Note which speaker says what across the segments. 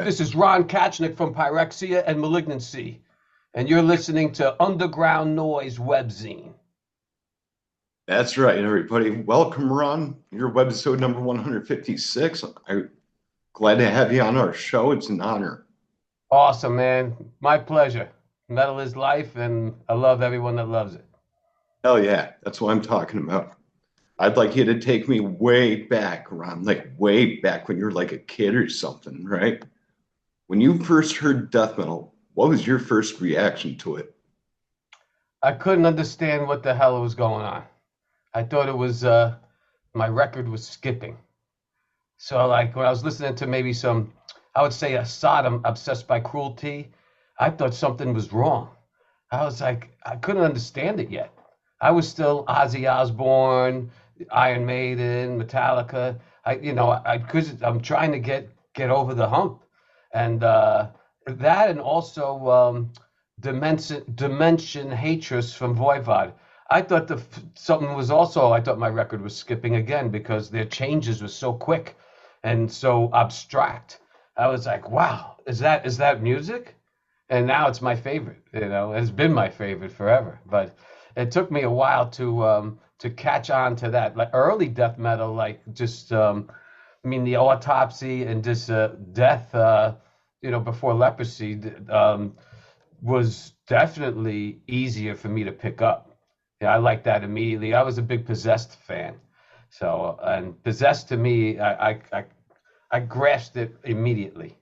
Speaker 1: This is Ron Kachnic from Pyrexia and Malignancy, and you're listening to Underground Noise Webzine.
Speaker 2: That's right, everybody. Welcome, Ron. Your webisode number 156. I'm glad to have you on our show. It's an honor.
Speaker 1: Awesome, man. My pleasure. Metal is life, and I love everyone that loves it.
Speaker 2: Hell yeah, that's what I'm talking about. I'd like you to take me way back, Ron, like way back when you were like a kid or something, right? When you first heard death metal, what was your first reaction to it?
Speaker 1: I couldn't understand what the hell was going on. I thought it was my record was skipping. So like when I was listening to maybe some, I would say a Sodom obsessed by cruelty, I thought something was wrong. I was like, I couldn't understand it yet. I was still Ozzy Osbourne, Iron Maiden, Metallica. Because I'm trying to get over the hump, and that, and also Dimension Hatred from Voivod. I thought something was also. I thought my record was skipping again because their changes were so quick and so abstract. I was like, wow, is that music? And now it's my favorite. It's been my favorite forever. But it took me a while to catch on to that. Like early death metal, like just the Autopsy and just death, before Leprosy, was definitely easier for me to pick up. Yeah, I liked that immediately. I was a big Possessed fan. So, and Possessed to me, I grasped it immediately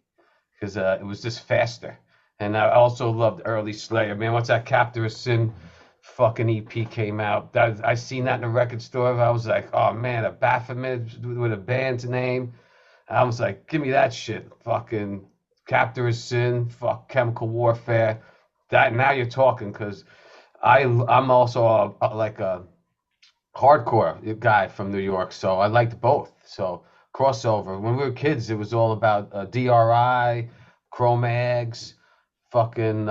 Speaker 1: because it was just faster. And I also loved early Slayer. Man, once that Captor of Sin fucking EP came out, I seen that in a record store. I was like, oh man, a Baphomet with a band's name. I was like, give me that shit. Fucking Captor of Sin, fuck Chemical Warfare. That now you're talking, because I'm also like a hardcore guy from New York, so I liked both. So crossover. When we were kids, it was all about DRI, Cro-Mags, fucking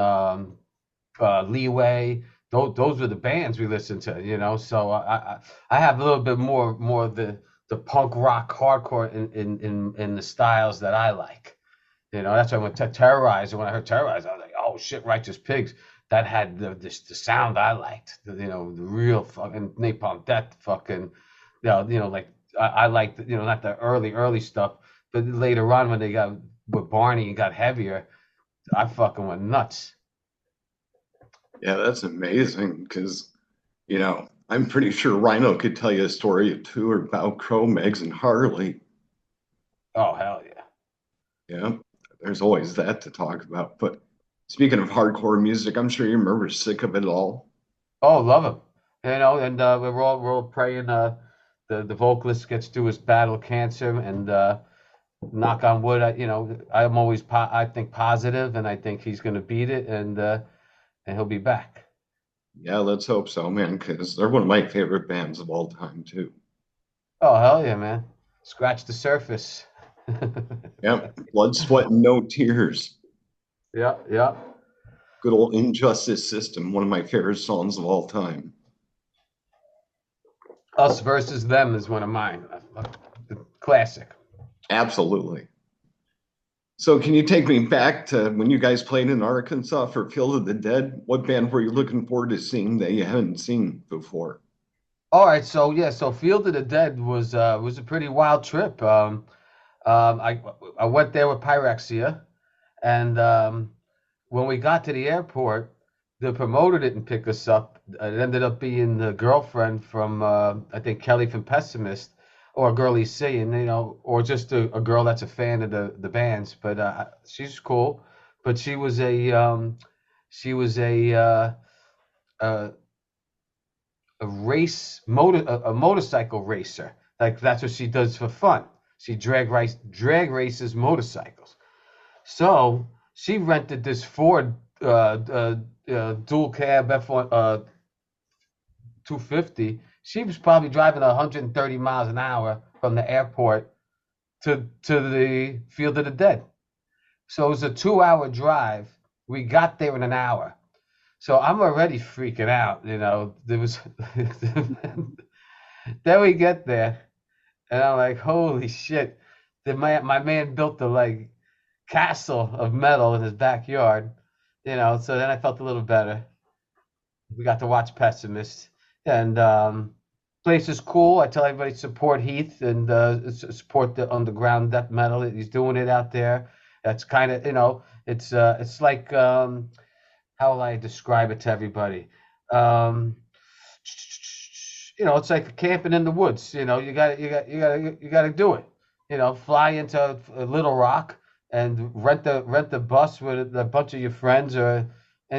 Speaker 1: Leeway. Those were the bands we listened to. So I have a little bit more of the punk rock hardcore in the styles that I like. That's why I went to Terrorize. And when I heard Terrorize, I was like, oh shit, Righteous Pigs. That had the sound I liked. The real fucking Napalm Death fucking, like I liked, not the early stuff, but later on when they got with Barney and got heavier, I fucking went nuts.
Speaker 2: Yeah, that's amazing because, I'm pretty sure Rhino could tell you a story or two about Crow, Megs, and Harley.
Speaker 1: Oh hell yeah.
Speaker 2: Yeah, there's always that to talk about. But speaking of hardcore music, I'm sure you remember Sick of It All.
Speaker 1: Oh, love him. And we're all praying the vocalist gets through his battle of cancer, and knock on wood. I'm always I think positive, and I think he's going to beat it, and he'll be back.
Speaker 2: Yeah, let's hope so, man, because they're one of my favorite bands of all time, too.
Speaker 1: Oh hell yeah, man! Scratch the surface.
Speaker 2: Yep, Blood, Sweat, and No Tears.
Speaker 1: Yeah, yeah.
Speaker 2: Good old Injustice System, one of my favorite songs of all time.
Speaker 1: Us versus Them is one of mine. Classic.
Speaker 2: Absolutely. So, can you take me back to when you guys played in Arkansas for Field of the Dead? What band were you looking forward to seeing that you hadn't seen before?
Speaker 1: All right, so yeah, so Field of the Dead was a pretty wild trip. I went there with Pyrexia, and when we got to the airport, the promoter didn't pick us up. It ended up being the girlfriend from I think Kelly from Pessimist, or a girl he's seeing, or just a girl that's a fan of the bands. But she's cool. But she was a a motorcycle racer. Like that's what she does for fun. She drag races motorcycles. So she rented this Ford dual cab F1 250. She was probably driving 130 miles an hour from the airport to the Field of the Dead. So it was a 2 hour drive. We got there in an hour. So I'm already freaking out. There was then we get there, and I'm like, holy shit! My man built the like castle of metal in his backyard, So then I felt a little better. We got to watch Pessimist, and place is cool. I tell everybody support Heath and support the underground death metal. He's doing it out there. That's kind of it's like how will I describe it to everybody? Um, it's like camping in the woods. You got to do it. Fly into Little Rock and rent the bus with a bunch of your friends, and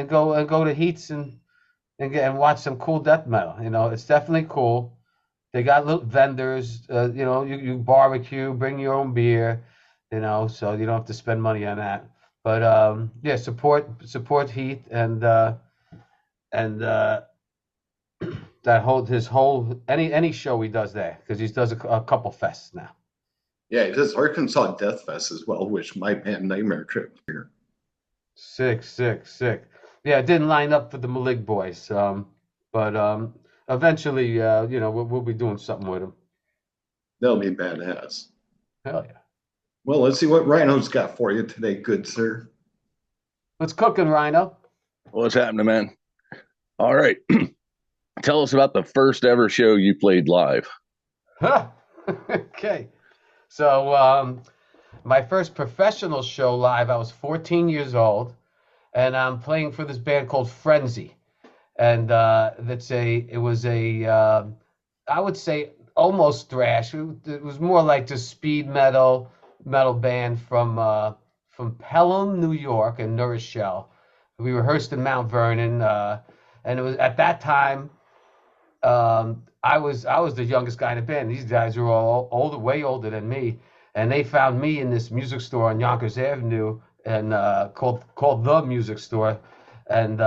Speaker 1: go to Heats and watch some cool death metal. It's definitely cool. They got little vendors. You barbecue, bring your own beer. So you don't have to spend money on that. But yeah, support Heath and his whole any show he does there, because he does a couple fests now.
Speaker 2: Yeah, he does Arkansas Death Fest as well, which my band Nightmare Trip here.
Speaker 1: Sick. Yeah, it didn't line up for the Malig boys, but eventually, we'll be doing something with them.
Speaker 2: They'll be badass.
Speaker 1: Hell yeah.
Speaker 2: Well, let's see what Rhino's got for you today, good sir.
Speaker 1: What's cooking, Rhino?
Speaker 3: What's happening, man? All right. Tell us about the first ever show you played live.
Speaker 1: Huh. Okay. So my first professional show live, I was 14 years old, and I'm playing for this band called Frenzy. And I would say almost thrash. It was more like just speed metal band from Pelham, New York, and New Rochelle. We rehearsed in Mount Vernon, and it was at that time. I was the youngest guy in the band. These guys were all older, way older than me, and they found me in this music store on Yonkers Avenue, and called The Music Store, and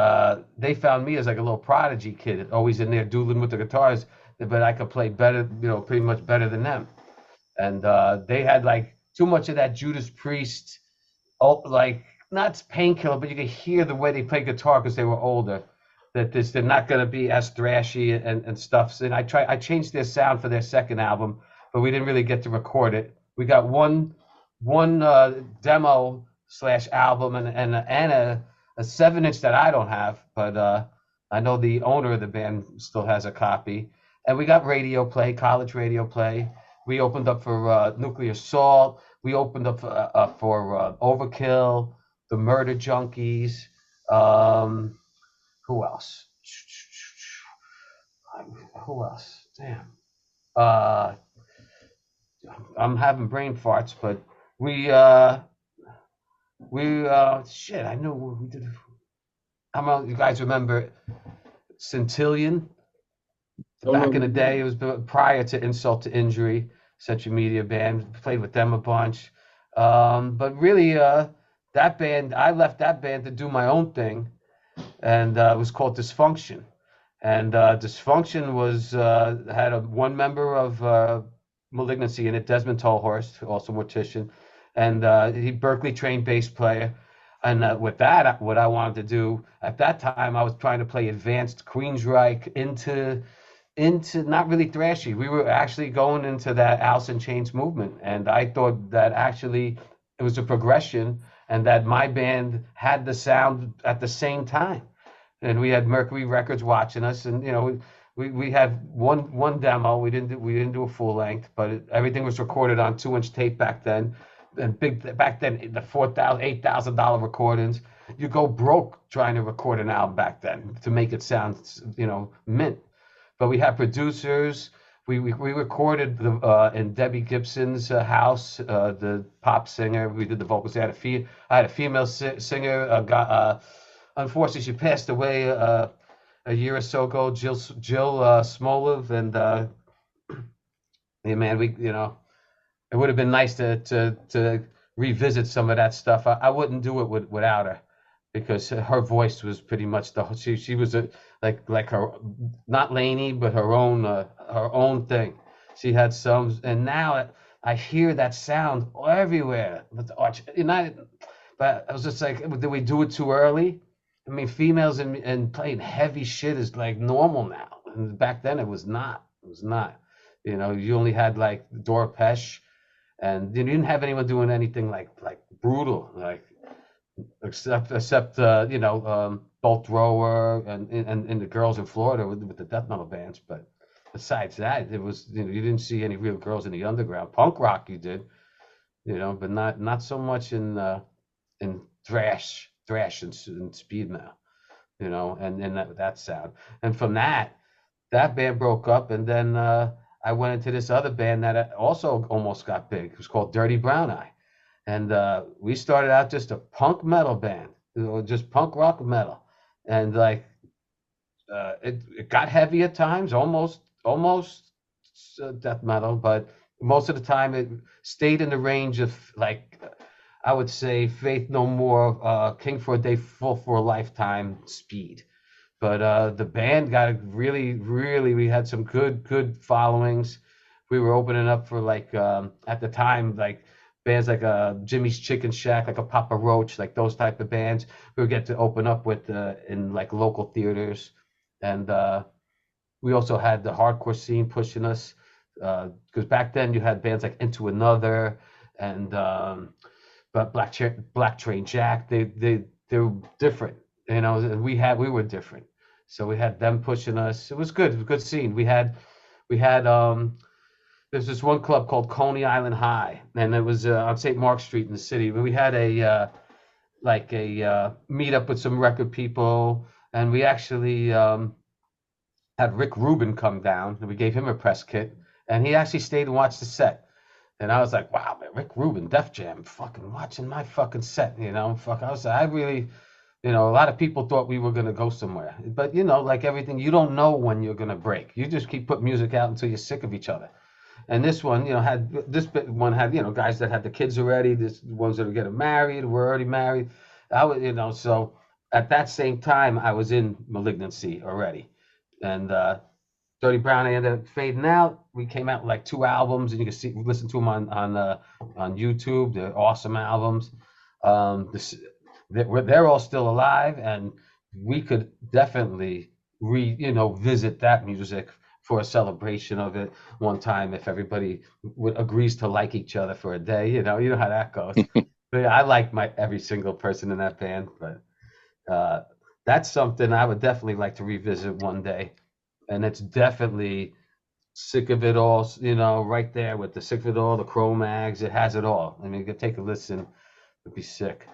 Speaker 1: they found me as like a little prodigy kid, always in there doodling with the guitars, but I could play better, pretty much better than them, and they had like too much of that Judas Priest, like not Painkiller, but you could hear the way they played guitar because they were older. That they're not going to be as thrashy and stuff. And I changed their sound for their second album, but we didn't really get to record it. We got one demo / album and a 7-inch that I don't have, but I know the owner of the band still has a copy. And we got radio play, college radio play. We opened up for Nuclear Assault. We opened up for Overkill, the Murder Junkies. Who else? Damn. I'm having brain farts, but we shit. I know we did. How about you guys remember Centillion? Back in the day, it was prior to Insult to Injury, Century Media band. Played with them a bunch, but really, that band. I left that band to do my own thing. And it was called Dysfunction, and Dysfunction had one member of Malignancy in it, Desmond Tolhurst, also mortician, and he Berkeley trained bass player. And with that, what I wanted to do at that time, I was trying to play advanced Queensryche into not really thrashy. We were actually going into that Alice in Chains movement, and I thought that actually it was a progression, and that my band had the sound at the same time. And we had Mercury Records watching us, and we had one demo. We didn't do a full length, but everything was recorded on 2-inch tape back then. And back then, the $4,000, $8,000 recordings. You go broke trying to record an album back then to make it sound, mint. But we had producers. We recorded in Debbie Gibson's house, the pop singer. We did the vocals. I had a female singer. Unfortunately, she passed away a year or so ago. Jill Smolov, and yeah, man, it would have been nice to revisit some of that stuff. I wouldn't do it without her, because her voice was pretty much she was like her, not Lainey, but her own thing. She had some, and now I hear that sound everywhere. But I was just like, did we do it too early? I mean, females and playing heavy shit is like normal now, and back then it was not. It was not. You only had like Dora Pesh, and you didn't have anyone doing anything like brutal. Like except Bolt Thrower and the girls in Florida with the death metal bands. But besides that, it was you didn't see any real girls in the underground. Punk rock you did, but not so much in thrash and speed metal, and that sound. And from that band broke up, and then I went into this other band that also almost got big. It was called Dirty Brown Eye. And we started out just a punk metal band, just punk rock metal. And like it got heavy at times, almost death metal, but most of the time it stayed in the range of like I would say Faith No More, King for a Day, Full for a Lifetime speed. But the band got really, we had some good followings. We were opening up for like at the time like bands like Jimmy's Chicken Shack, like a Papa Roach, like those type of bands. We would get to open up with in like local theaters, and we also had the hardcore scene pushing us because back then you had bands like Into Another and but Black Train Jack. They're different, and we were different. So we had them pushing us. It was good. It was a good scene. We had there's this one club called Coney Island High, and it was on St. Mark Street in the city. We had a meetup with some record people, and we actually had Rick Rubin come down, and we gave him a press kit, and he actually stayed and watched the set. And I was like, wow, man, Rick Rubin, Def Jam, fucking watching my fucking set, I really, a lot of people thought we were going to go somewhere. But, like everything, you don't know when you're going to break. You just keep putting music out until you're sick of each other. And this one, had guys that had the kids already, this ones that are getting married, were already married. I was, so at that same time, I was in Malignancy already. And Dirty Brown, I ended up fading out. We came out with like 2 albums, and you can listen to them on YouTube. They're awesome albums. They're all still alive, and we could definitely visit that music for a celebration of it one time if everybody agrees to like each other for a day. You know how that goes. But yeah, I like every single person in that band, but that's something I would definitely like to revisit one day. And it's definitely Sick of It All, right there with the Sick of It All, the Cro-Mags. It has it all. I mean, you could take a listen, it'd be sick.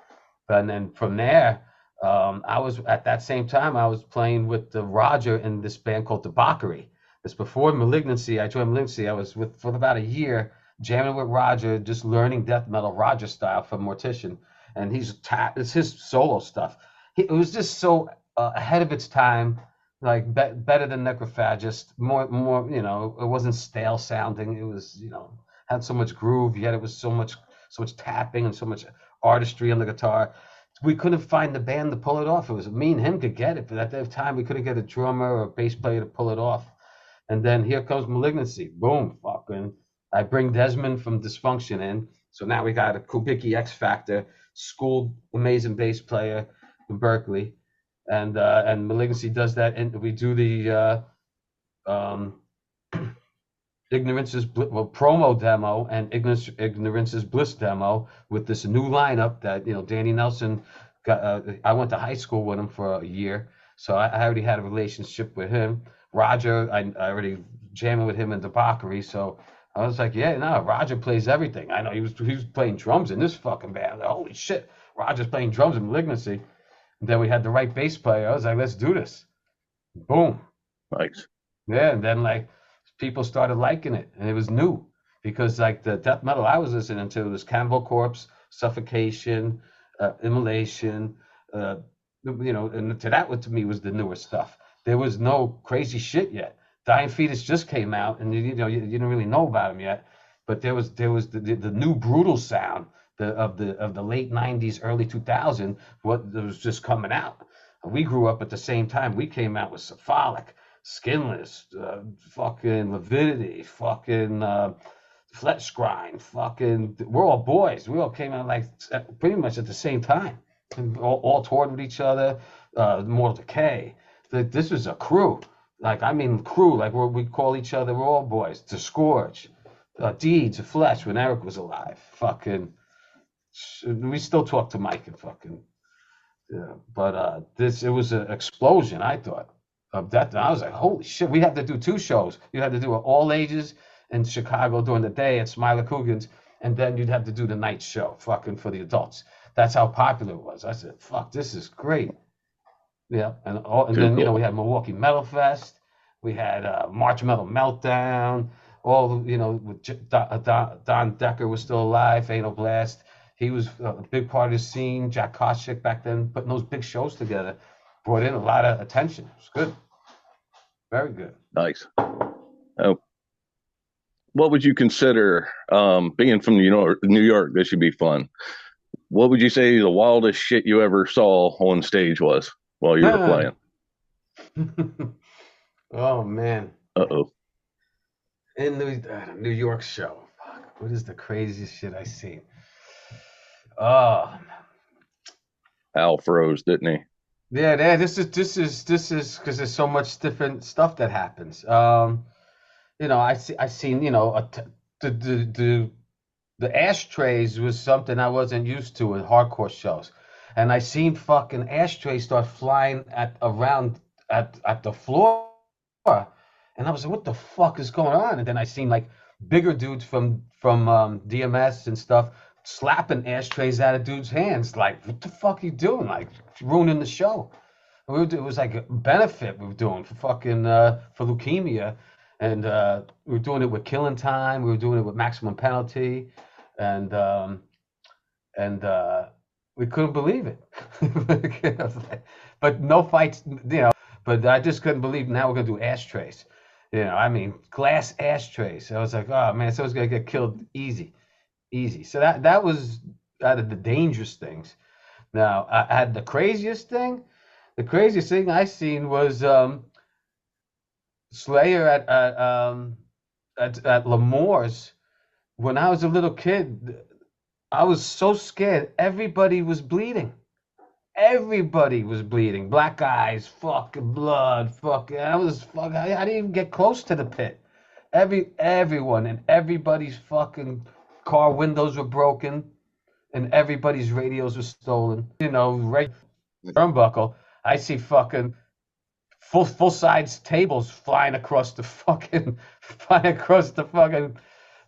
Speaker 1: And then from there, I was at that same time I was playing with the Roger in this band called Debauchery. This before Malignancy. I joined Malignancy. I was for about a year jamming with Roger, just learning death metal Roger style from Mortician, and it's his solo stuff. It was just so ahead of its time, like better than Necrophagist. More, it wasn't stale sounding. It was, had so much groove. Yet it was so much tapping and so much artistry on the guitar. We couldn't find the band to pull it off. It was me and him could get it, but at that time we couldn't get a drummer or a bass player to pull it off. And then here comes Malignancy. Boom, fucking. I bring Desmond from Dysfunction in. So now we got a Kubicki X Factor, schooled amazing bass player from Berkeley. And Malignancy does that. And we do the Ignorance is promo demo and Ignorance is Bliss demo with this new lineup that, Danny Nelson got. I went to high school with him for a year. So I already had a relationship with him. Roger, I already jamming with him in Debauchery, so I was like, yeah, no, Roger plays everything. I know he was playing drums in this fucking band. Holy shit, Roger's playing drums in Malignancy. And then we had the right bass player. I was like, let's do this. Boom.
Speaker 3: Nice.
Speaker 1: Yeah, and then like people started liking it, and it was new because like the death metal I was listening to was Cannibal Corpse, Suffocation, Immolation, and to that to me was the newer stuff. There was no crazy shit yet. Dying Fetus just came out, and you didn't really know about him yet. But there was the new brutal sound of the late '90s, early 2000s. What was just coming out. We grew up at the same time. We came out with Cephalic, Skinless, fucking Levidity, fucking Fletchgrind, fucking. We're all boys. We all came out like pretty much at the same time, and all toured with each other. Mortal Decay. This was a crew, crew, like we call each other, we're all boys. The Scourge, Deeds of Flesh when Eric was alive, fucking We still talk to Mike and fucking. Yeah, but it was an explosion. I thought of that. I was like, holy shit! We had to do 2 shows. You had to do it all ages in Chicago during the day at Smiler Coogan's, and then you'd have to do the night show, fucking for the adults. That's how popular it was. I said, fuck, this is great. Yeah, and
Speaker 3: Too
Speaker 1: then
Speaker 3: cool.
Speaker 1: we had Milwaukee Metal Fest. We had March Metal Meltdown. All with Don Decker was still alive. Fatal Blast. He was a big part of the scene. Jack Kachnic back then, putting those big shows together, brought in a lot of attention. It was good, very good.
Speaker 3: Nice. Oh, what would you consider, being from New York? This should be fun. What would you say the wildest shit you ever saw on stage was while you were playing?
Speaker 1: Oh man.
Speaker 3: Uh-oh.
Speaker 1: In the New York show. Fuck, what is the craziest shit I seen? Oh,
Speaker 3: Al froze, didn't he?
Speaker 1: yeah. This is because there's so much different stuff that happens. I seen the ashtrays was something I wasn't used to in hardcore shows, and I seen fucking ashtrays start flying around at the floor, and I was like, what the fuck is going on? And then I seen like bigger dudes from DMS and stuff slapping ashtrays out of dudes' hands. Like, what the fuck are you doing? Like, ruining the show. It was like a benefit we were doing for fucking for leukemia, and we were doing it with Killing Time. We were doing it with Maximum Penalty, and we couldn't believe it. But no fights, But I just couldn't believe now we're gonna do ashtrays. I mean, glass ashtrays. I was like, oh man, someone's gonna get killed easy. So that was out of the dangerous things. Now I had the craziest thing. The craziest thing I seen was Slayer at L'Amour's. When I was a little kid, I was so scared. Everybody was bleeding. Everybody was bleeding. Black eyes, fucking blood, fucking. I didn't even get close to the pit. Everyone and everybody's fucking car windows were broken, and everybody's radios were stolen. Right turnbuckle. I see fucking full size tables flying across the fucking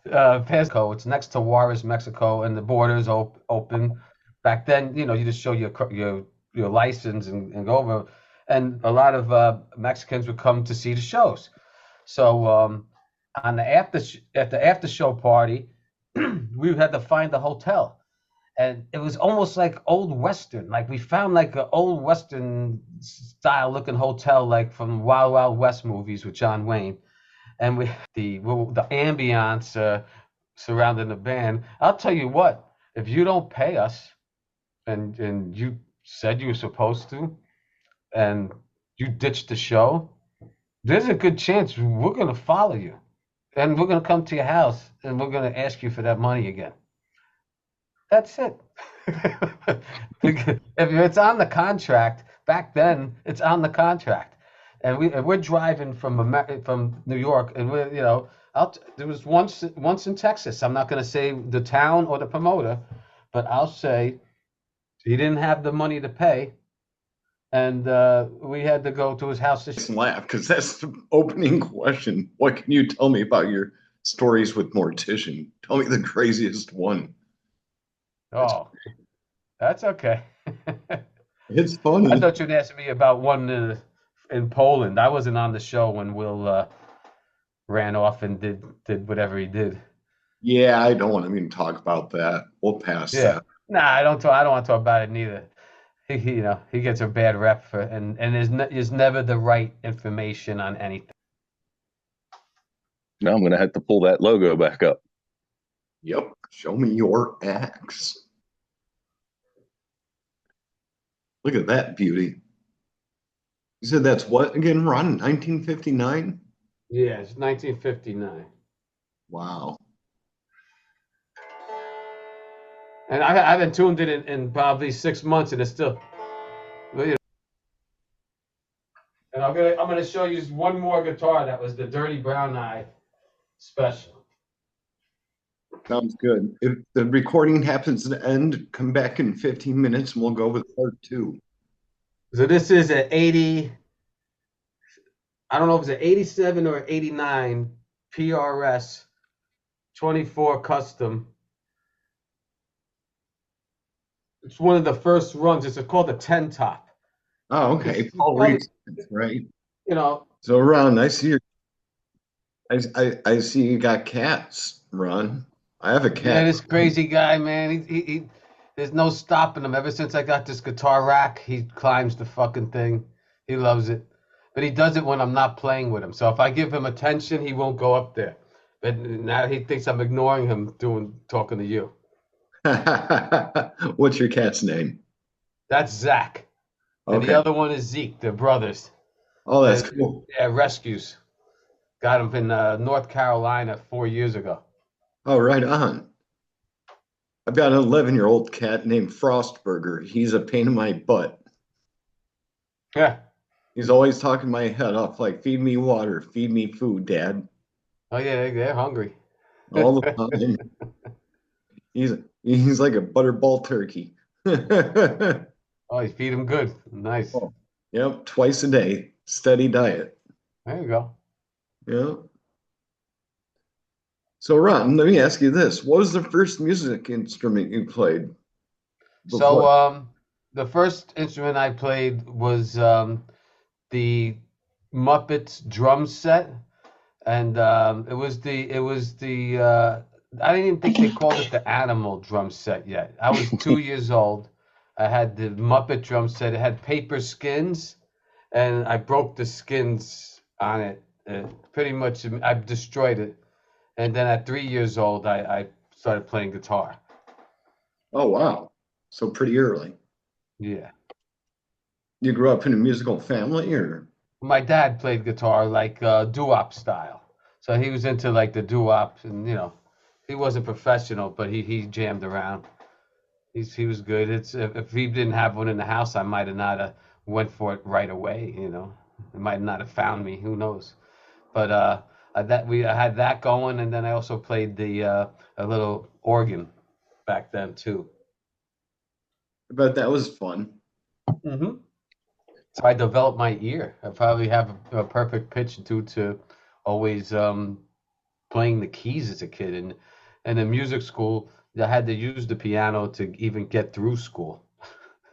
Speaker 1: Pasco. It's next to Juarez, Mexico, and the border's open. Back then, you just show your license and go over. And a lot of Mexicans would come to see the shows. So on the after show party, we had to find a hotel, and it was almost like old Western. Like we found like an old Western style looking hotel, like from Wild Wild West movies with John Wayne, and the ambiance surrounding the band. I'll tell you what, if you don't pay us, and you said you were supposed to, and you ditched the show, there's a good chance we're gonna follow you, and we're gonna come to your house, and we're gonna ask you for that money again. That's it. If it's on the contract, back then it's on the contract, and we're driving from New York, and there was once in Texas. I'm not going to say the town or the promoter, but I'll say he didn't have the money to pay, and we had to go to his house to
Speaker 2: laugh, because that's the opening question. What can you tell me about your stories with mortician? Tell me the craziest one.
Speaker 1: Oh, that's okay.
Speaker 2: It's funny.
Speaker 1: I thought you'd ask me about one in Poland. I wasn't on the show when Will ran off and did whatever he did.
Speaker 2: Yeah, I don't want to even talk about that. We'll pass that.
Speaker 1: Nah, I don't want to talk about it neither. He gets a bad rep and is never the right information on anything.
Speaker 3: Now I'm going to have to pull that logo back up.
Speaker 2: Yep. Show me your axe. Look at that beauty. You said that's what again, Ron? 1959?
Speaker 1: Yeah, it's 1959.
Speaker 2: Wow.
Speaker 1: And I haven't tuned it in probably 6 months, and it's still. And I'm gonna show you one more guitar that was the Dirty Brown Eye special.
Speaker 2: Sounds good. If the recording happens to end, come back in 15 minutes and we'll go with part two.
Speaker 1: So this is an 80, I don't know if it's an 87 or 89 PRS 24 custom. It's one of the first runs. It's called the 10 top.
Speaker 2: Oh, okay. Paul Reed's, right.
Speaker 1: You know.
Speaker 2: So Ron, I see I see you got cats, Ron. I have a cat.
Speaker 1: Yeah, this crazy guy, man. He there's no stopping him. Ever since I got this guitar rack, he climbs the fucking thing. He loves it. But he does it when I'm not playing with him. So if I give him attention, he won't go up there. But now he thinks I'm ignoring him talking to you.
Speaker 2: What's your cat's name?
Speaker 1: That's Zach. And
Speaker 2: Okay.
Speaker 1: the other one is Zeke. They're brothers.
Speaker 2: Oh, that's cool.
Speaker 1: Yeah, rescues. Got him in North Carolina 4 years ago.
Speaker 2: Oh, right on. I've got an 11-year-old cat named Frostburger. He's a pain in my butt.
Speaker 1: Yeah.
Speaker 2: He's always talking my head off like, feed me water, feed me food, Dad.
Speaker 1: Oh, yeah, they're hungry.
Speaker 2: All the time. He's like a butterball turkey.
Speaker 1: Oh, you feed him good. Nice.
Speaker 2: Oh, yep, twice a day. Steady diet.
Speaker 1: There you go.
Speaker 2: Yeah. So, Ron, let me ask you this. What was the first music instrument you played?
Speaker 1: So, the first instrument I played was the Muppets drum set. And it was the I didn't even think they called it the animal drum set yet. I was 2 years old. I had the Muppet drum set. It had paper skins, and I broke the skins on it. Pretty much, I destroyed it. And then at 3 years old, I started playing guitar.
Speaker 2: Oh, wow. So pretty early.
Speaker 1: Yeah.
Speaker 2: You grew up in a musical family, or?
Speaker 1: My dad played guitar like doo-wop style. So he was into like the doo-wop, and he wasn't professional, but he jammed around. He was good. If he didn't have one in the house, I might have not went for it right away. It might not have found me. Who knows? But I had that going, and then I also played a little organ back then too.
Speaker 2: But that was fun.
Speaker 1: Mm-hmm. So I developed my ear. I probably have a perfect pitch due to always playing the keys as a kid. And in music school, I had to use the piano to even get through school.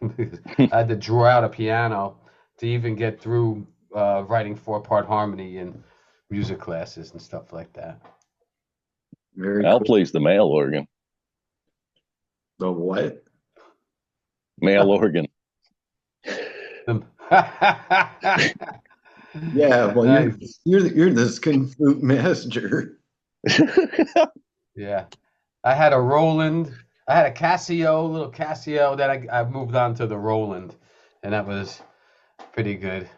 Speaker 1: I had to draw out a piano to even get through writing 4-part harmony in music classes and stuff like that.
Speaker 2: Very
Speaker 3: Al
Speaker 2: cool.
Speaker 3: plays the male organ.
Speaker 2: The what?
Speaker 3: Male organ.
Speaker 2: Yeah, well,
Speaker 1: Nice.
Speaker 2: you're the skin flute master.
Speaker 1: Yeah. I had a Roland. I had a little Casio. Then I moved on to the Roland, and that was pretty good.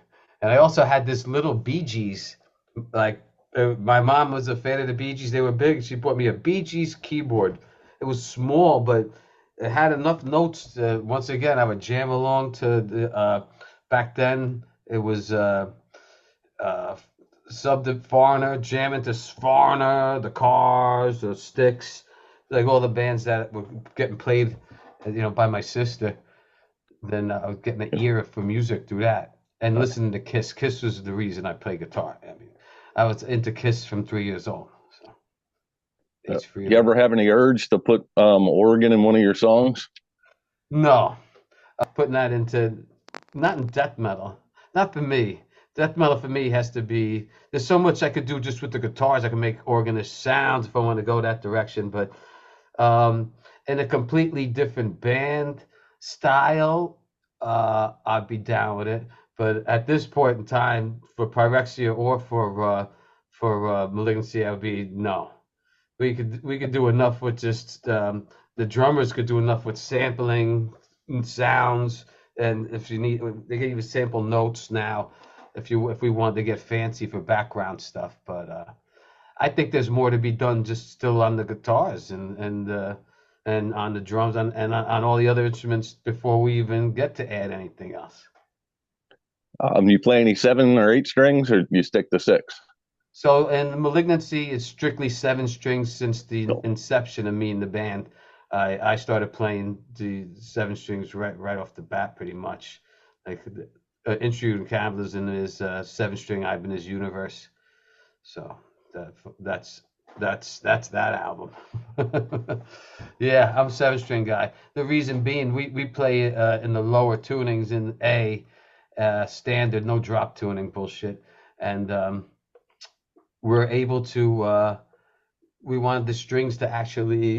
Speaker 1: And I also had this little Bee Gees. Like my mom was a fan of the Bee Gees. They were big. She bought me a Bee Gees keyboard. It was small, but it had enough notes. Once again, I would jam along to the. Back then, it was Sub the Foreigner, jamming to Foreigner, the Cars, the Styx, like all the bands that were getting played, by my sister. Then I was getting an ear for music through that, and listening to Kiss. Kiss was the reason I play guitar. I mean, I was into Kiss from 3 years old. So.
Speaker 3: You ever have any urge to put organ in one of your songs?
Speaker 1: No, I'm putting that not in death metal. Not for me. Death metal for me has to be. There's so much I could do just with the guitars. I can make organist sounds if I want to go that direction, but in a completely different band style, I'd be down with it. But at this point in time, for Pyrexia or for Malignancy, I would be no. We could do enough with just the drummers could do enough with sampling and sounds, and if you need, they can even sample notes now. If we want to get fancy for background stuff, but I think there's more to be done just still on the guitars and on the drums and on all the other instruments before we even get to add anything else.
Speaker 3: You play any 7 or 8 strings, or you stick to 6?
Speaker 1: So, and Malignancy is strictly 7 strings since the
Speaker 3: No.
Speaker 1: inception of me in the band. I started playing the 7 strings right off the bat, pretty much. Like Intrude and Capitalism is 7 string. I've been his universe. So that that's that's that album. Yeah, I'm a 7 string guy. The reason being, we play in the lower tunings in A, standard, no drop tuning bullshit, and we're able to. We wanted the strings to actually,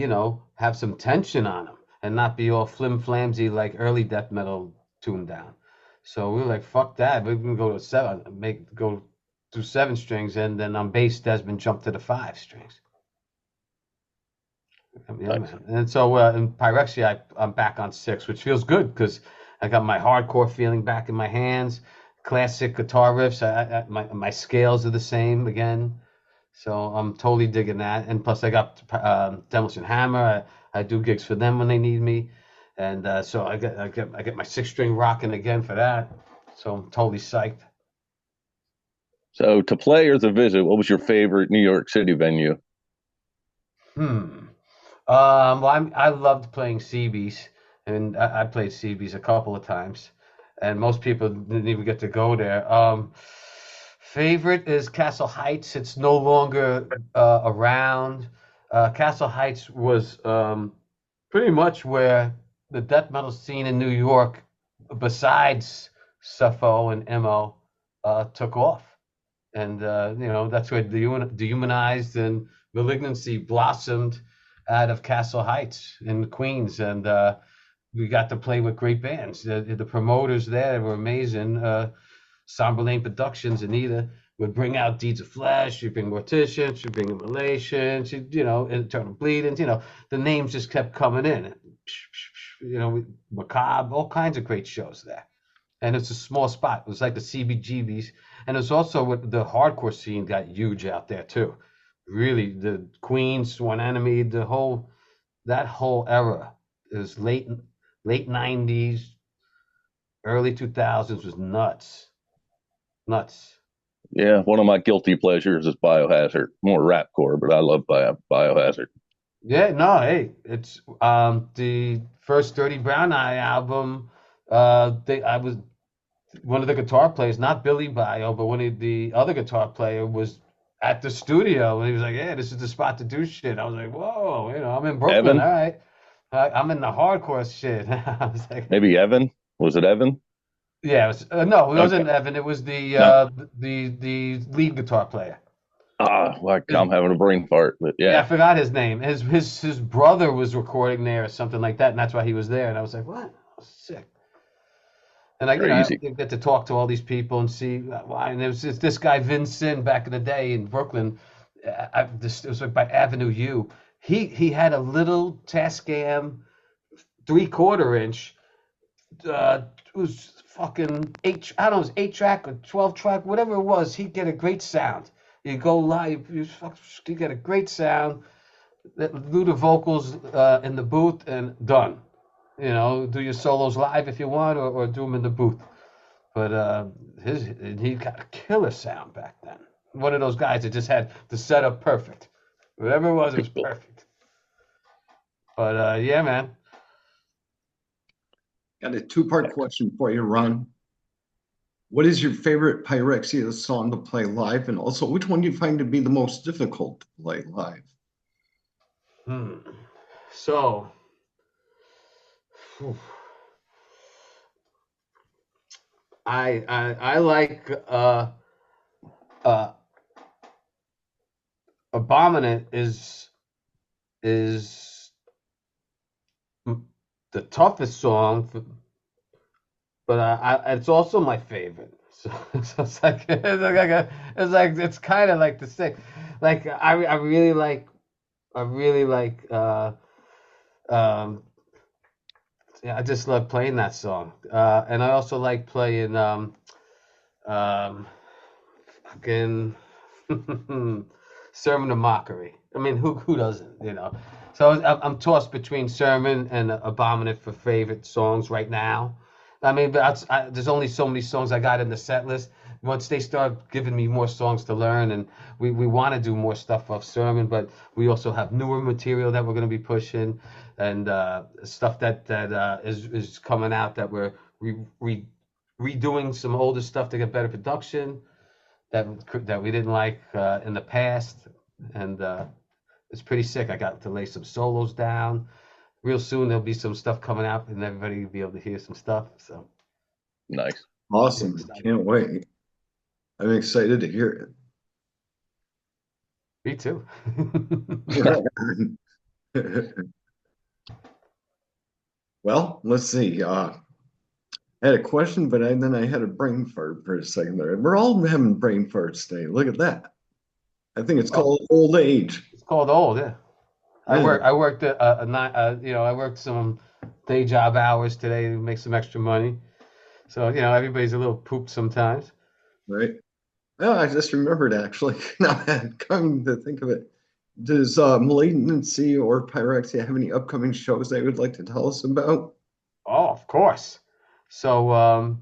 Speaker 1: have some tension on them and not be all flim-flamsy like early death metal tuned down. So we were like, fuck that. We can go to go to 7 strings, and then on bass, Desmond jumped to the 5 strings. Yeah,
Speaker 3: Nice.
Speaker 1: man. And so in Pyrexia, I'm back on 6, which feels good because I got my hardcore feeling back in my hands. Classic guitar riffs. My scales are the same again. So I'm totally digging that. And plus, I got Demolition Hammer. I do gigs for them when they need me, and so I get my 6 string rocking again for that. So I'm totally psyched.
Speaker 3: So to play or to visit, what was your favorite New York City venue?
Speaker 1: Well, I loved playing CB's, and I played CB's a couple of times, and most people didn't even get to go there. Favorite is Castle Heights. It's no longer around. Castle Heights was pretty much where the death metal scene in New York, besides Sufo and Emo, took off. And that's where Dehumanized and Malignancy blossomed out of Castle Heights in Queens, and we got to play with great bands. The promoters there were amazing. Somberlane Productions, Anita would bring out Deeds of Flesh, she'd bring Mortician, she'd bring Immolation, Internal Bleedings, the names just kept coming in. Macabre, all kinds of great shows there. And it's a small spot. It was like the CBGBs. And it's also what the hardcore scene got huge out there too. Really, the Queens, Sworn Enemy, that whole era is late 90s, early 2000s was nuts.
Speaker 3: Yeah, one of my guilty pleasures is Biohazard. More rapcore, but I love Biohazard.
Speaker 1: Yeah, no, hey, it's the first Dirty Brown Eye album. I was one of the guitar players, not Billy Bio, but one of the other guitar player was at the studio, and he was like, "Yeah, this is the spot to do shit." I was like, "Whoa, I'm in Brooklyn,
Speaker 3: Evan?
Speaker 1: all right. I'm in the hardcore shit." I was like,
Speaker 3: Maybe Evan? Was it Evan?
Speaker 1: "Yeah, no, it wasn't
Speaker 3: Okay.
Speaker 1: Evan. It was the
Speaker 3: No.
Speaker 1: the lead guitar player."
Speaker 3: I'm having a brain fart, but
Speaker 1: Yeah, I
Speaker 3: yeah.
Speaker 1: forgot his name. His brother was recording there or something like that, and that's why he was there. And I was like, "What? Sick." And I
Speaker 3: Crazy.
Speaker 1: get to talk to all these people and see why. And it was this guy Vin Sin back in the day in Brooklyn. It was like by Avenue U. He had a little Tascam 3/4 inch. It was fucking I don't know, it was 8 track or 12 track, whatever it was. He'd get a great sound. You go live, you get a great sound. Do the vocals in the booth and done. Do your solos live if you want, or do them in the booth. But he got a killer sound back then. One of those guys that just had the setup perfect. Whatever it was
Speaker 3: Cool.
Speaker 1: perfect. But yeah, man.
Speaker 2: Got a two-part question for you, Ron. What is your favorite Pyrexia song to play live? And also, which one do you find to be the most difficult to play live?
Speaker 1: So, I like Abominant is the toughest song, but it's also my favorite. So, it's like it's kind of like the same. Like I really like yeah, I just love playing that song. And I also like playing fucking Sermon of Mockery. I mean, who doesn't? So I'm tossed between Sermon and Abominate for favorite songs right now. I mean, but there's only so many songs I got in the set list. once they start giving me more songs to learn, and we want to do more stuff off sermon, but we also have newer material that we're going to be pushing, and stuff that is coming out that we're redoing some older stuff to get better production that we didn't like in the past, and it's pretty sick. I got to lay some solos down. Real soon there'll be some stuff coming out, and everybody will be able to hear some stuff. So
Speaker 3: nice,
Speaker 2: awesome! Can't wait. I'm excited to hear
Speaker 1: it. Me too.
Speaker 2: Well, let's see. I had a question, but then I had a brain fart for a second there. We're all having brain farts today. Look at that. I think it's called old age.
Speaker 1: It's called old, yeah. I worked I worked some day job hours today to make some extra money. So, everybody's a little pooped sometimes.
Speaker 2: Right. Oh, I just remembered actually. Now come to think of it. Does Malignancy or Pyrexia have any upcoming shows they would like to tell us about?
Speaker 1: Oh, of course. So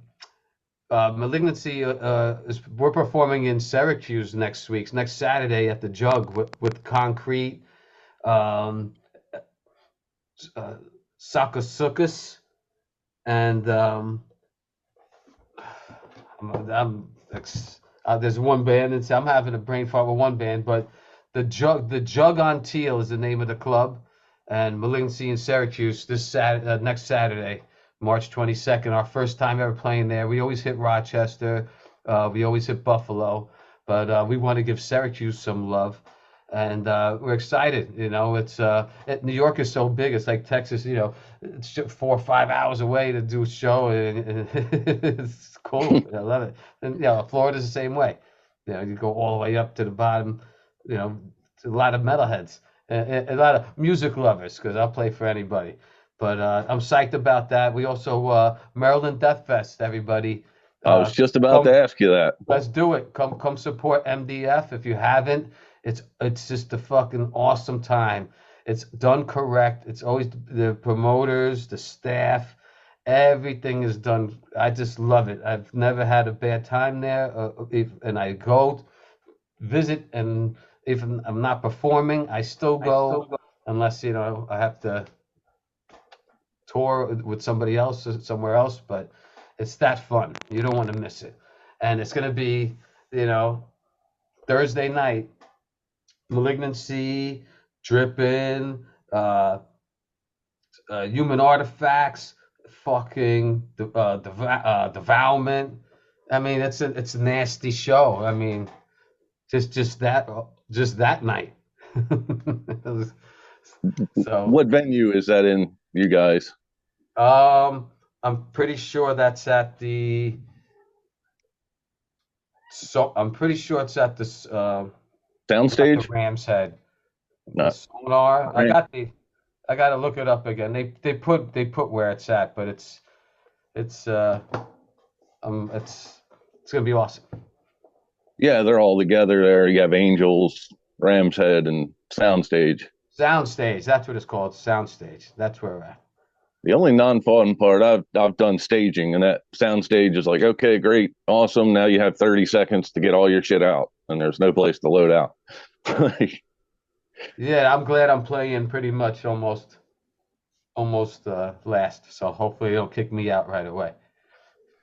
Speaker 1: Malignancy we're performing in Syracuse next Saturday at the Jug with Concrete, Sakasukas, and there's one band, and I'm having a brain fart with one band, but the Jug on Teal is the name of the club, and Malignancy in Syracuse next Saturday, March 22nd. Our first time ever playing there. We always hit Rochester, we always hit Buffalo, but we want to give Syracuse some love, and we're excited. It's New York is so big. It's like Texas. It's 4 or 5 hours away to do a show, and it's cool. I love it. And Florida's the same way. You go all the way up to the bottom. A lot of metalheads, a lot of music lovers, because I'll play for anybody. But I'm psyched about that. We also Maryland Death Fest, everybody.
Speaker 3: I was just about to ask you that.
Speaker 1: Let's do it. Come support MDF if you haven't. It's just a fucking awesome time. It's done correct. It's always the promoters, the staff, everything is done. I just love it. I've never had a bad time there. And I go visit, and if I'm not performing, I still go, unless I have to tour with somebody else or somewhere else. But it's that fun. You don't want to miss it. And it's going to be, Thursday night, Malignancy, Drippin', Human Artifacts, fucking Devourment. I mean, it's a nasty show. I mean, just that night. So,
Speaker 3: what venue is that in, you guys?
Speaker 1: I'm pretty sure that's at the. So I'm pretty sure it's at this
Speaker 3: Soundstage.
Speaker 1: Ram's Head.
Speaker 3: No.
Speaker 1: Sonar. Right. I got to look it up again. They put where it's at, but it's gonna be awesome.
Speaker 3: Yeah, they're all together there. You have Angels, Ram's Head, and Soundstage.
Speaker 1: Soundstage. That's what it's called. Soundstage. That's where we're at.
Speaker 3: The only non-fun part, I've done staging, and that Soundstage is like, okay, great, awesome. Now you have 30 seconds to get all your shit out, and there's no place to load out.
Speaker 1: Yeah, I'm glad I'm playing pretty much almost last. So hopefully they don't kick me out right away.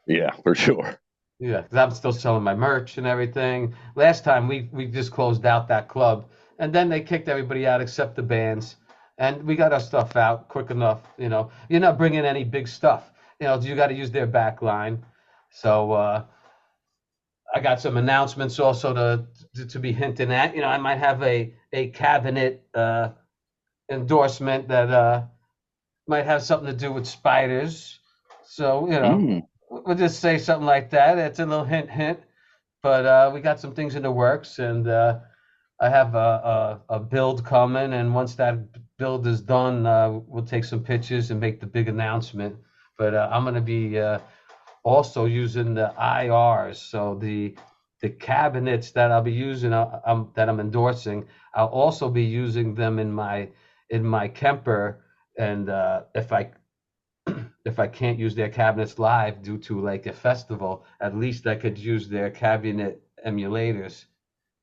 Speaker 3: Yeah, for sure.
Speaker 1: Yeah, because I'm still selling my merch and everything. Last time we just closed out that club, and then they kicked everybody out except the bands. And we got our stuff out quick enough. You're not bringing any big stuff. You got to use their back line. So I got some announcements also to be hinting at. I might have a cabinet endorsement that might have something to do with spiders. So we'll just say something like that. It's a little hint. But we got some things in the works, and I have a build coming, and once that build is done, we'll take some pictures and make the big announcement. But I'm going to be also using the IRs, so the cabinets that I'll be using, that I'm endorsing. I'll also be using them in my Kemper, and if if I can't use their cabinets live due to like a festival, at least I could use their cabinet emulators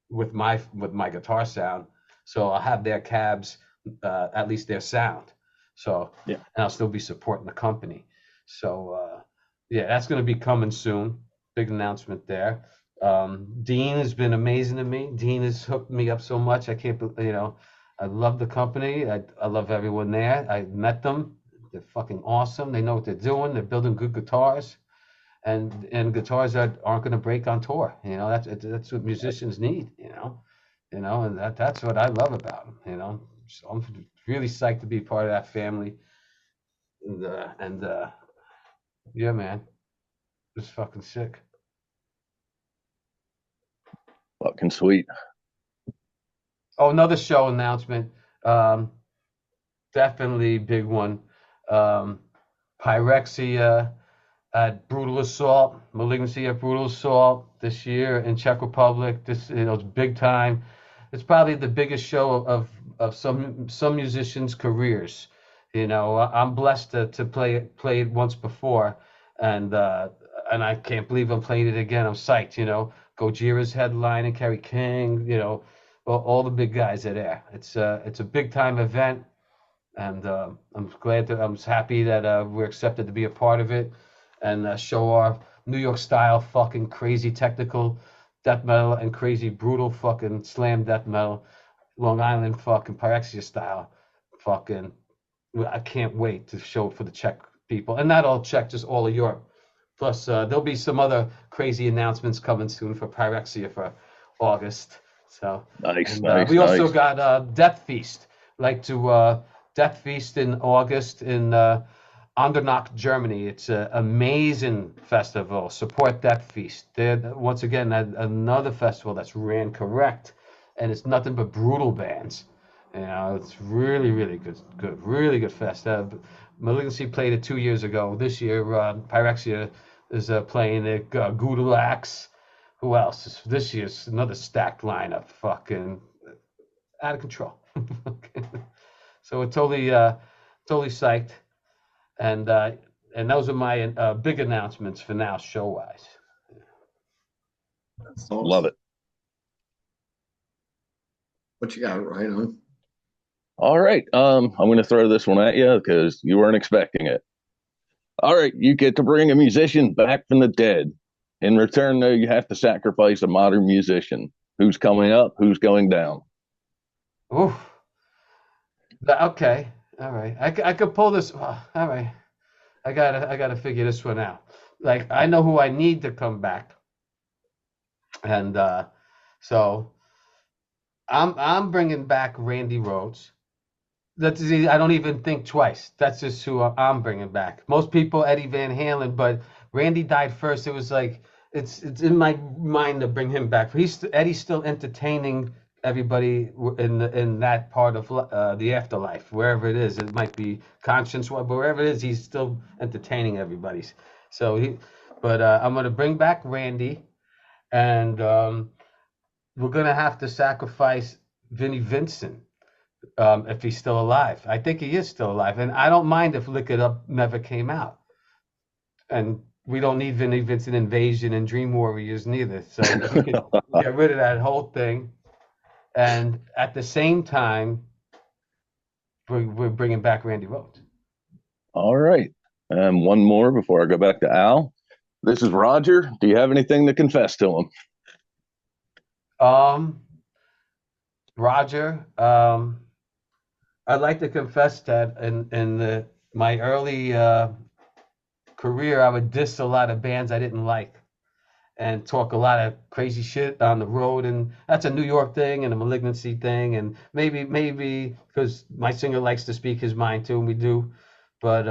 Speaker 1: with my guitar sound. So I'll have their cabs, at least their sound. So
Speaker 3: Yeah.
Speaker 1: and I'll still be supporting the company. So yeah, that's going to be coming soon. Big announcement there. Dean has been amazing to me. Dean has hooked me up so much. I can't, I love the company. I love everyone there. I met them. They're fucking awesome. They know what they're doing. They're building good guitars, and guitars that aren't going to break on tour. That's what musicians need. And that's what I love about them. So I'm really psyched to be part of that family. And yeah, man, it's fucking sick.
Speaker 3: Fucking sweet.
Speaker 1: Oh, another show announcement. Definitely big one. Pyrexia at Brutal Assault, Malignancy at Brutal Assault this year in Czech Republic. It's big time. It's probably the biggest show of some musicians' careers. I'm blessed to play it once before, and I can't believe I'm playing it again. I'm psyched. Gojira's headlining, Kerry King. All the big guys are there. It's a big time event, and I'm happy that we're accepted to be a part of it, and show our New York style fucking crazy technical death metal and crazy brutal fucking slam death metal, Long Island fucking Pyrexia style fucking. I can't wait to show it for the Czech people, and not all Czech, just all of Europe. Plus, there'll be some other crazy announcements coming soon for Pyrexia for August. So
Speaker 3: Nice,
Speaker 1: and
Speaker 3: nice,
Speaker 1: we also
Speaker 3: nice.
Speaker 1: got Death Feast. Like to Death Feast in August in Andernach, Germany. It's an amazing festival. Support Death Feast. They're once again another festival that's ran correct, and it's nothing but brutal bands. It's really, really really good fest. Malignancy played it 2 years ago. This year, Pyrexia is playing it. Gudulax. Who else? This year's another stacked lineup. Fucking out of control. So we're totally psyched, and those are my big announcements for now, show wise.
Speaker 2: That's awesome.
Speaker 3: Love it.
Speaker 2: What you got, Ryan?
Speaker 3: All right. I'm going to throw this one at you because you weren't expecting it. All right. You get to bring a musician back from the dead. In return, though, you have to sacrifice a modern musician. Who's coming up? Who's going down?
Speaker 1: Oof. Okay. All right. I could pull this. All right. I gotta figure this one out. Like I know who I need to come back, and so I'm bringing back Randy Rhoads. I don't even think twice. That's just who I'm bringing back. Most people Eddie Van Halen, but Randy died first. It was like it's in my mind to bring him back. Eddie's still entertaining everybody in that part of the afterlife, wherever it is. It might be conscience, but wherever it is, he's still entertaining everybody. So but I'm gonna bring back Randy, and we're gonna have to sacrifice Vinnie Vincent. If he's still alive. I think he is still alive. And I don't mind if Lick It Up never came out. And we don't need Vinnie Vincent Invasion and Dream Warriors neither. So we can get rid of that whole thing. And at the same time, we're bringing back Randy Rhoads.
Speaker 3: All right. One more before I go back to Al. This is Roger. Do you have anything to confess to him?
Speaker 1: Roger, I'd like to confess that in my early career, I would diss a lot of bands I didn't like and talk a lot of crazy shit on the road. And that's a New York thing and a Malignancy thing. And maybe because my singer likes to speak his mind too, and we do. But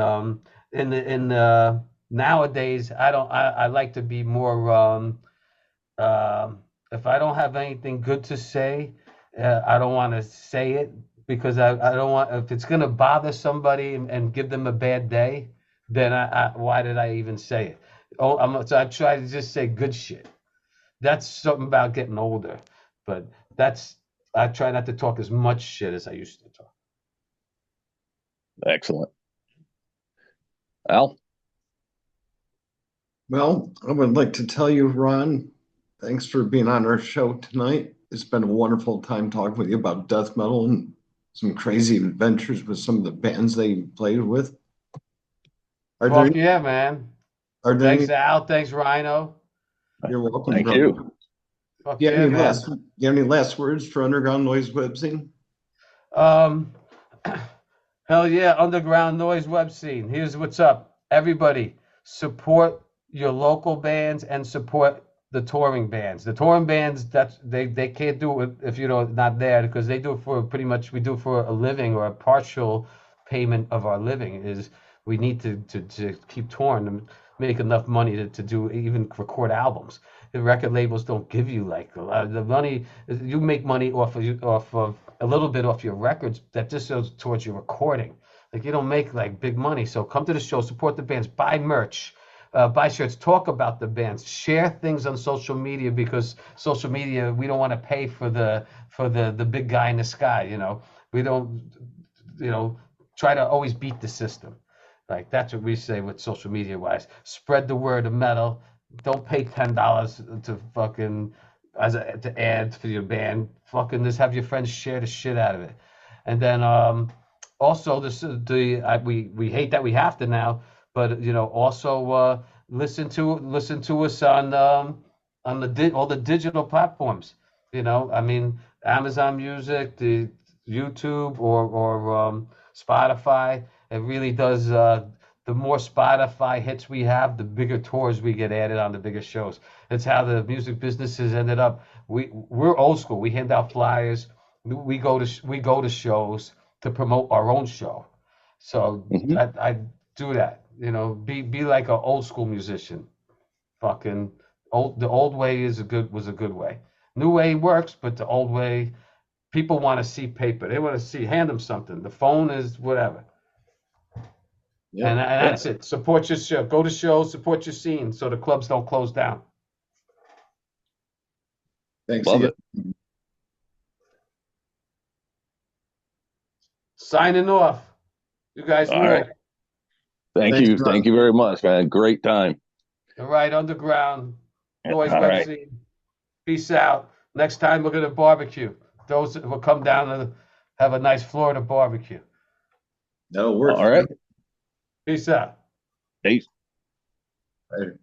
Speaker 1: in nowadays, I like to be more. If I don't have anything good to say, I don't want to say it. Because I don't want, if it's going to bother somebody and give them a bad day, then why did I even say it? So I try to just say good shit. That's something about getting older. But I try not to talk as much shit as I used to talk.
Speaker 3: Excellent. Al?
Speaker 2: Well, I would like to tell you, Ron, thanks for being on our show tonight. It's been a wonderful time talking with you about death metal and some crazy adventures with some of the bands they played with. Are there
Speaker 1: Fuck yeah, man.
Speaker 2: are there
Speaker 1: Thanks,
Speaker 2: any
Speaker 1: Al. Thanks, Rhino.
Speaker 2: you're welcome,
Speaker 3: Thank
Speaker 2: brother.
Speaker 3: you.
Speaker 1: Fuck yeah, man.
Speaker 2: You have any last words for Underground Noise Webzine?
Speaker 1: Um, hell yeah, underground noise web scene. Here's what's up. Everybody, support your local bands and support the touring bands. The touring bands, that's they can't do it if you're not there, because they do it for pretty much, we do it for a living or a partial payment of our living. Is we need to keep touring and make enough money to do even record albums. The record labels don't give you like a lot of the money. You make money off of a little bit off your records that just goes towards your recording. Like you don't make like big money. So come to the show, support the bands, buy merch, buy shirts, talk about the bands, share things on social media, because social media, we don't want to pay for the big guy in the sky. We don't, try to always beat the system. Like that's what we say with social media wise. Spread the word of metal. Don't pay $10 to fucking to add for your band. Fucking just have your friends share the shit out of it. And then also we hate that we have to now, but also listen to us on all the digital platforms. I mean Amazon Music, the YouTube or Spotify. It really does. The more Spotify hits we have, the bigger tours we get added on, the bigger shows. That's how the music business has ended up. We're old school. We hand out flyers. We go to shows to promote our own show. So
Speaker 3: Mhm.
Speaker 1: I do that. Be like an old school musician. Fucking old. The old way was a good way. New way works, but the old way, people want to see paper. They want to hand them something. The phone is whatever. And,
Speaker 2: Yep.
Speaker 1: and that's it. Support your show. Go to shows, support your scene so the clubs don't close down.
Speaker 2: Thanks
Speaker 3: Love
Speaker 2: again.
Speaker 3: it.
Speaker 1: Signing off. You guys
Speaker 3: All
Speaker 1: rule.
Speaker 3: right. Thank
Speaker 2: Thanks,
Speaker 3: you.
Speaker 2: Ron.
Speaker 3: Thank you very much, man. Great time.
Speaker 1: All right, underground noise
Speaker 3: All
Speaker 1: web
Speaker 3: right.
Speaker 1: scene. Peace out. Next time we're gonna barbecue. Those will come down to have a nice Florida barbecue.
Speaker 2: That'll work.
Speaker 3: All right.
Speaker 1: Peace out.
Speaker 3: Peace.
Speaker 2: Later.